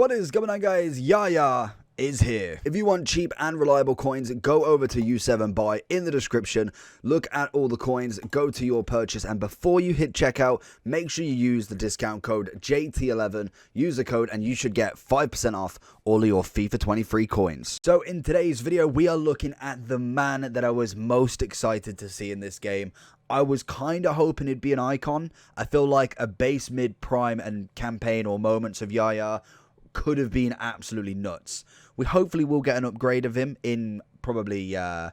What is going on, guys? Yaya is here. If you want cheap and reliable coins, go over to U7Buy in the description. Look at all the coins, go to your purchase, and before you hit checkout, make sure you use the discount code JT11. Use the code and you should get 5% off all of your FIFA 23 coins. So in today's video, we are looking at the man that I was most excited to see in this game. I was kind of hoping it'd be an icon. I feel like a base, mid, prime, and campaign or moments of Yaya could have been absolutely nuts. We hopefully will get an upgrade of him in probably, I'm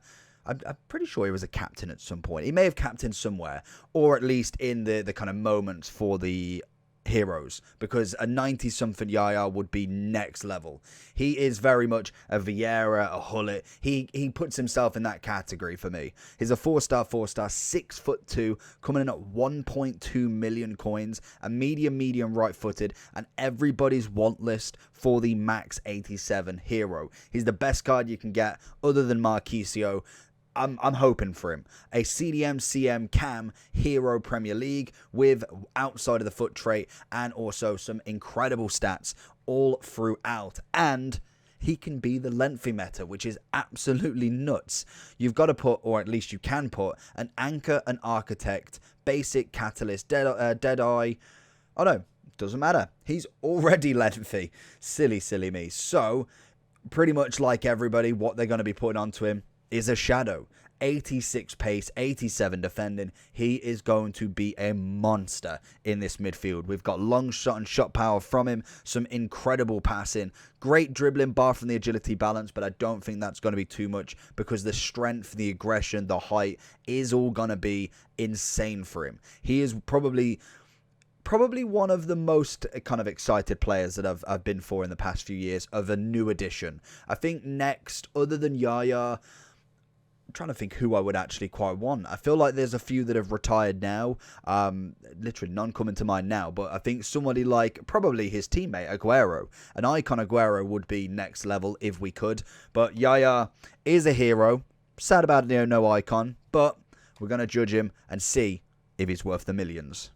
pretty sure he was a captain at some point. He may have captained somewhere, or at least in the kind of moments for the heroes, because a 90-something Yaya would be next level. He is very much a Vieira, a Hullet. He puts himself in that category for me. He's a 4-star, 6'2", coming in at 1.2 million coins, a medium right-footed, and everybody's want list for the max 87 hero. He's the best card you can get other than Marquisio. I'm hoping for him. A CDM, CM, Cam, Hero Premier League with outside of the foot trait and also some incredible stats all throughout. And he can be the lengthy meta, which is absolutely nuts. You've got to put, or at least you can put, an Anchor, an Architect, Basic, Catalyst, Deadeye. Oh no, doesn't matter. He's already lengthy. Silly me. So, pretty much like everybody, what they're going to be putting onto him is a shadow. 86 pace, 87 defending. He is going to be a monster in this midfield. We've got long shot and shot power from him, some incredible passing, great dribbling bar from the agility balance, but I don't think that's going to be too much because the strength, the aggression, the height is all going to be insane for him. He is probably one of the most kind of excited players that I've been for in the past few years of a new addition. I think next, other than Yaya, I'm trying to think who I would actually quite want. I feel like there's a few that have retired now. Literally none coming to mind now. But I think somebody like probably his teammate, Aguero. An icon Aguero would be next level if we could. But Yaya is a hero. Sad about it, no icon. But we're going to judge him and see if he's worth the millions.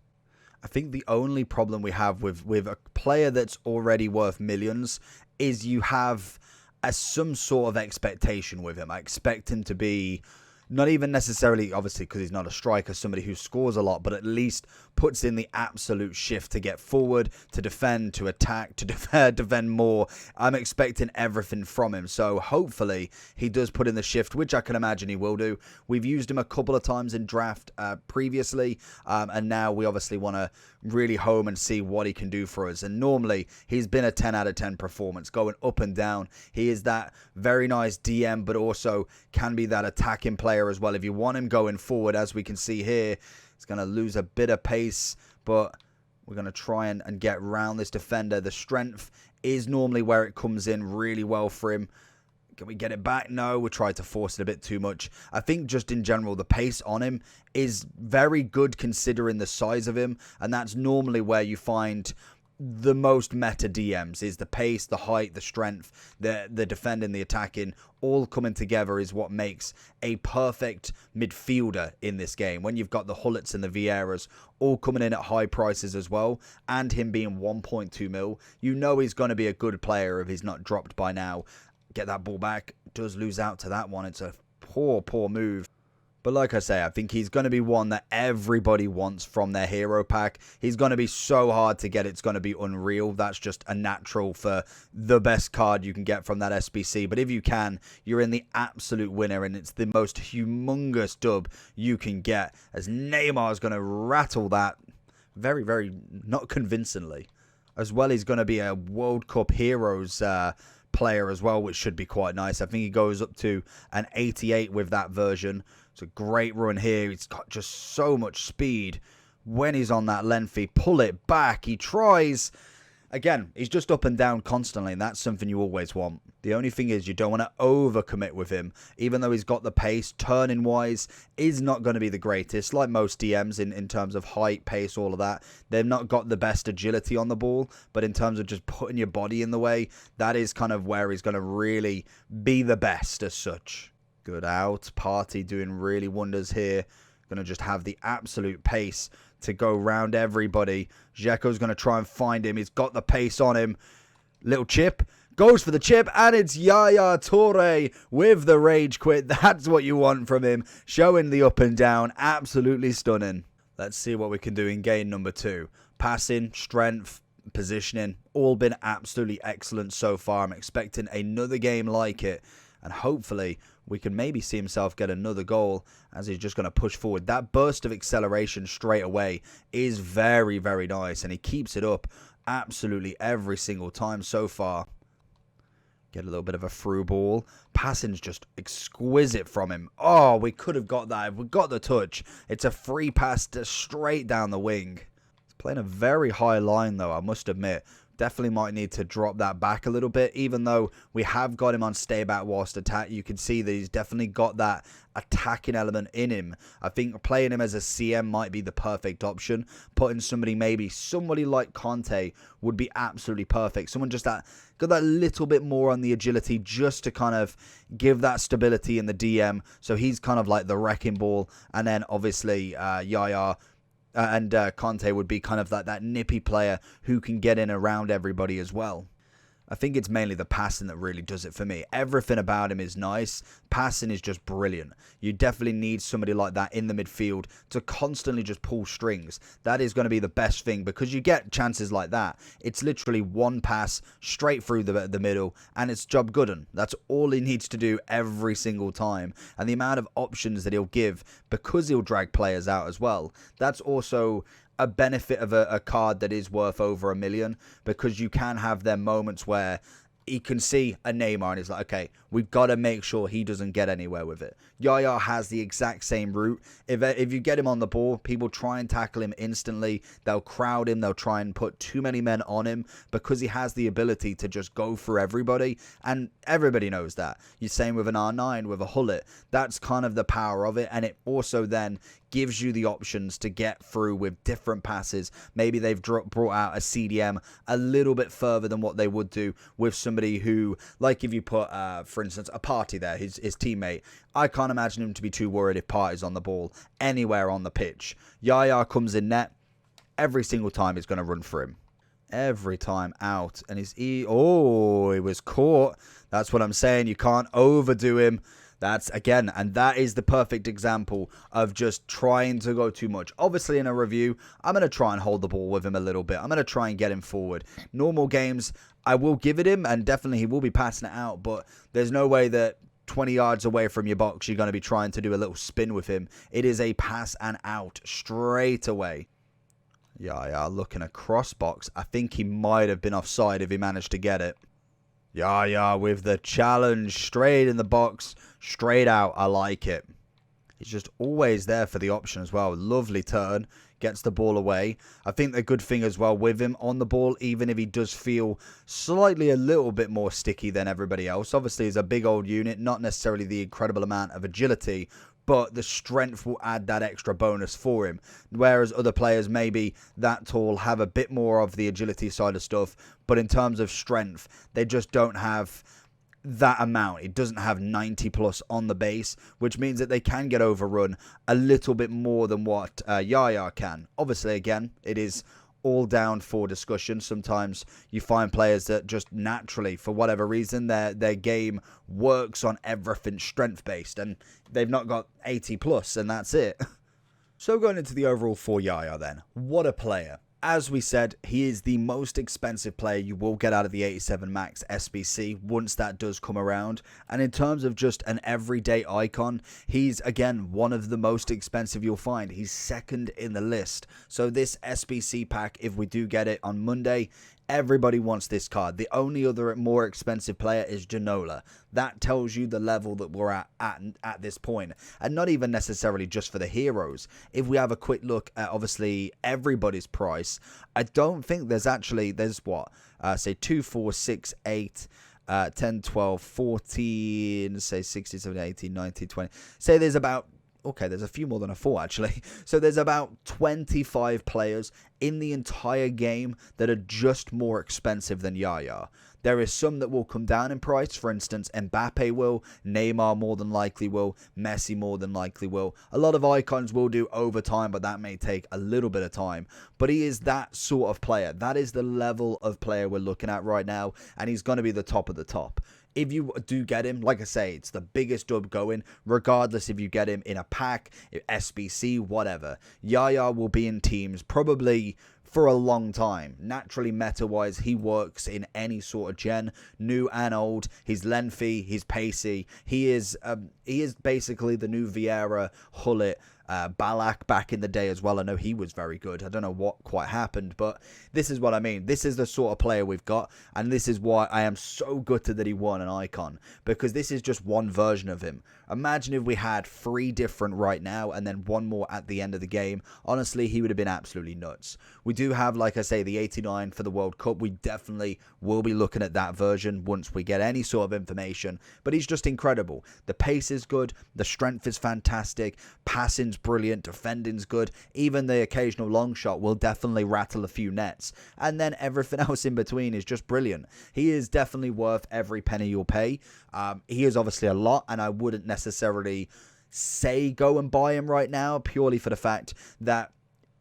I think the only problem we have with a player that's already worth millions is you have some sort of expectation with him. I expect him to be not even necessarily, obviously, because he's not a striker, somebody who scores a lot, but at least puts in the absolute shift to get forward, to defend, to attack, to defend more. I'm expecting everything from him. So hopefully he does put in the shift, which I can imagine he will do. We've used him a couple of times in draft previously, and now we obviously want to really home and see what he can do for us. And normally he's been a 10 out of 10 performance, going up and down. He is that very nice DM, but also can be that attacking player as well. If you want him going forward, as we can see here, he's going to lose a bit of pace, but we're going to try and get around this defender. The strength is normally where it comes in really well for him. Can we get it back? No, we tried to force it a bit too much. I think just in general, the pace on him is very good considering the size of him. And that's normally where you find the most meta DMs is the pace, the height, the strength, the defending, the attacking, all coming together is what makes a perfect midfielder in this game. When you've got the Hullets and the Vieiras all coming in at high prices as well, and him being 1.2 mil, you know he's going to be a good player if he's not dropped by now. Get that ball back, does lose out to that one. It's a poor move. But like I say, I think he's going to be one that everybody wants from their hero pack. He's going to be so hard to get, it's going to be unreal. That's just a natural for the best card you can get from that SBC. But if you can, you're in the absolute winner, and it's the most humongous dub you can get, as Neymar is going to rattle that very not convincingly. As well, he's going to be a World Cup Heroes player as well, which should be quite nice. I think he goes up to an 88 with that version. It's a great run here. He's got just so much speed when he's on that lengthy. Pull it back. He tries. Again, he's just up and down constantly, and that's something you always want. The only thing is you don't want to overcommit with him. Even though he's got the pace, turning-wise is not going to be the greatest. Like most DMs in terms of height, pace, all of that. They've not got the best agility on the ball, but in terms of just putting your body in the way, that is kind of where he's going to really be the best as such. Good out. Party doing really wonders here. Going to just have the absolute pace to go round everybody. Dzeko's going to try and find him. He's got the pace on him. Little chip. Goes for the chip, and it's Yaya Toure with the rage quit. That's what you want from him. Showing the up and down. Absolutely stunning. Let's see what we can do in game number 2. Passing, strength, positioning, all been absolutely excellent so far. I'm expecting another game like it, and hopefully we can maybe see himself get another goal as he's just going to push forward. That burst of acceleration straight away is very, very nice, and he keeps it up absolutely every single time so far. Get a little bit of a through ball. Passing's just exquisite from him. Oh, we could have got that if we got the touch. It's a free pass straight down the wing. He's playing a very high line, though, I must admit. Definitely might need to drop that back a little bit. Even though we have got him on stay back whilst attack, you can see that he's definitely got that attacking element in him. I think playing him as a CM might be the perfect option. Putting somebody like Conte would be absolutely perfect. Someone just got that little bit more on the agility just to kind of give that stability in the DM. So he's kind of like the wrecking ball. And then obviously Yaya and Conte would be kind of that nippy player who can get in around everybody as well. I think it's mainly the passing that really does it for me. Everything about him is nice. Passing is just brilliant. You definitely need somebody like that in the midfield to constantly just pull strings. That is going to be the best thing because you get chances like that. It's literally one pass straight through the middle and it's job good. That's all he needs to do every single time. And the amount of options that he'll give because he'll drag players out as well. That's also a benefit of a card that is worth over $1 million, because you can have them moments where he can see a Neymar and he's like, okay, we've got to make sure he doesn't get anywhere with it. Yaya has the exact same route. If you get him on the ball, people try and tackle him instantly. They'll crowd him. They'll try and put too many men on him because he has the ability to just go through everybody. And everybody knows that. You're same with an R9, with a Hullet. That's kind of the power of it. And it also then gives you the options to get through with different passes. Maybe they've brought out a CDM a little bit further than what they would do with somebody who, like if you put, for instance, a Party there, his teammate. I can't imagine him to be too worried if Party's on the ball anywhere on the pitch. Yaya comes in net. Every single time he's going to run for him. Every time out. And he was caught. That's what I'm saying. You can't overdo him. That's, again, and that is the perfect example of just trying to go too much. Obviously, in a review, I'm going to try and hold the ball with him a little bit. I'm going to try and get him forward. Normal games, I will give it him, and definitely he will be passing it out, but there's no way that 20 yards away from your box, you're going to be trying to do a little spin with him. It is a pass and out straight away. Yeah, looking across box. I think he might have been offside if he managed to get it. Yeah, with the challenge straight in the box, straight out. I like it. He's just always there for the option as well. Lovely turn. Gets the ball away. I think the good thing as well with him on the ball, even if he does feel slightly a little bit more sticky than everybody else. Obviously, he's a big old unit, not necessarily the incredible amount of agility, but the strength will add that extra bonus for him. Whereas other players maybe that tall have a bit more of the agility side of stuff, but in terms of strength, they just don't have that amount. It doesn't have 90 plus on the base, which means that they can get overrun a little bit more than what Yaya can. Obviously, again, it is all down for discussion. Sometimes you find players that just naturally, for whatever reason, their game works on everything strength based, and they've not got 80 plus, and that's it. So going into the overall for Yaya then, what a player. As we said, he is the most expensive player you will get out of the 87 Max SBC once that does come around. And in terms of just an everyday icon, he's, again, one of the most expensive you'll find. He's second in the list. So this SBC pack, if we do get it on Monday, everybody wants this card. The only other more expensive player is Ginola. That tells you the level that we're at this point. And not even necessarily just for the heroes. If we have a quick look at, obviously, everybody's price, I don't think there's what? Say 2, 4, 6, 8... 10, 12, 14, say 16, 17, 18, 19, 20. Say there's about... Okay, there's a few more than a 4, actually. So there's about 25 players. in the entire game that are just more expensive than Yaya. There is some that will come down in price. For instance, Mbappe will, Neymar more than likely will, Messi more than likely will. A lot of icons will do over time, but that may take a little bit of time. But he is that sort of player. That is the level of player we're looking at right now, and he's going to be the top of the top. If you do get him, like I say, it's the biggest dub going, regardless if you get him in a pack, SBC, whatever. Yaya will be in teams probably for a long time. Naturally, meta-wise, he works in any sort of gen, new and old. He's lengthy, he's pacey. He is basically the new Vieira, Hullet, Balak back in the day as well. I know he was very good. I don't know what quite happened, but this is what I mean. This is the sort of player we've got, and this is why I am so gutted that he won an icon, because this is just one version of him. Imagine if we had 3 different right now and then 1 more at the end of the game. Honestly, he would have been absolutely nuts. We do have, like I say, the 89 for the World Cup. We definitely will be looking at that version once we get any sort of information, but he's just incredible. The pace is good, the strength is fantastic, passing's brilliant, defending's good, even the occasional long shot will definitely rattle a few nets, and then everything else in between is just brilliant. He is definitely worth every penny you'll pay. He is obviously a lot, and I wouldn't necessarily say go and buy him right now, purely for the fact that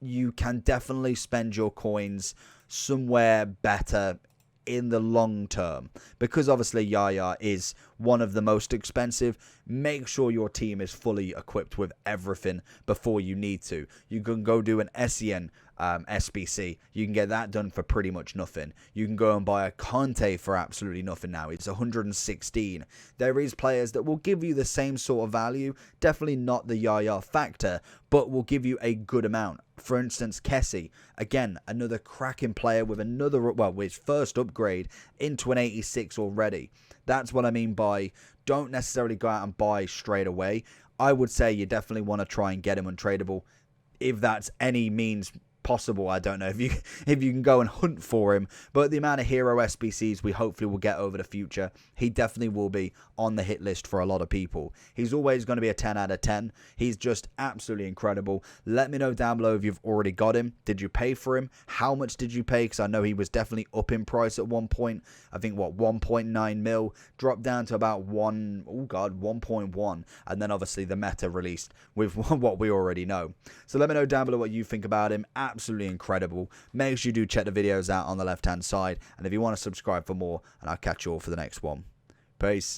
you can definitely spend your coins somewhere better in the long term, because obviously Yaya is one of the most expensive. Make sure your team is fully equipped with everything before you need to. You can go do an SEN SBC. You can get that done for pretty much nothing. You can go and buy a Conte for absolutely nothing now. It's 116. There is players that will give you the same sort of value. Definitely not the Yaya factor, but will give you a good amount. For instance, Kessie, again, another cracking player with his first upgrade into an 86 already. That's what I mean by don't necessarily go out and buy straight away. I would say you definitely want to try and get him untradeable. If that's any means possible, I don't know if you can go and hunt for him, but the amount of hero SBCs we hopefully will get over the future, he definitely will be on the hit list for a lot of people. He's always going to be a 10 out of 10. He's just absolutely incredible. Let me know down below if you've already got him. Did you pay for him? How much did you pay? Because I know he was definitely up in price at one point. I think 1.9 mil, dropped down to about 1.1, and then obviously the meta released with what we already know. So let me know down below what you think about him. Absolutely incredible. Make sure you do check the videos out on the left hand side, and if you want to subscribe for more, and I'll catch you all for the next one. Peace.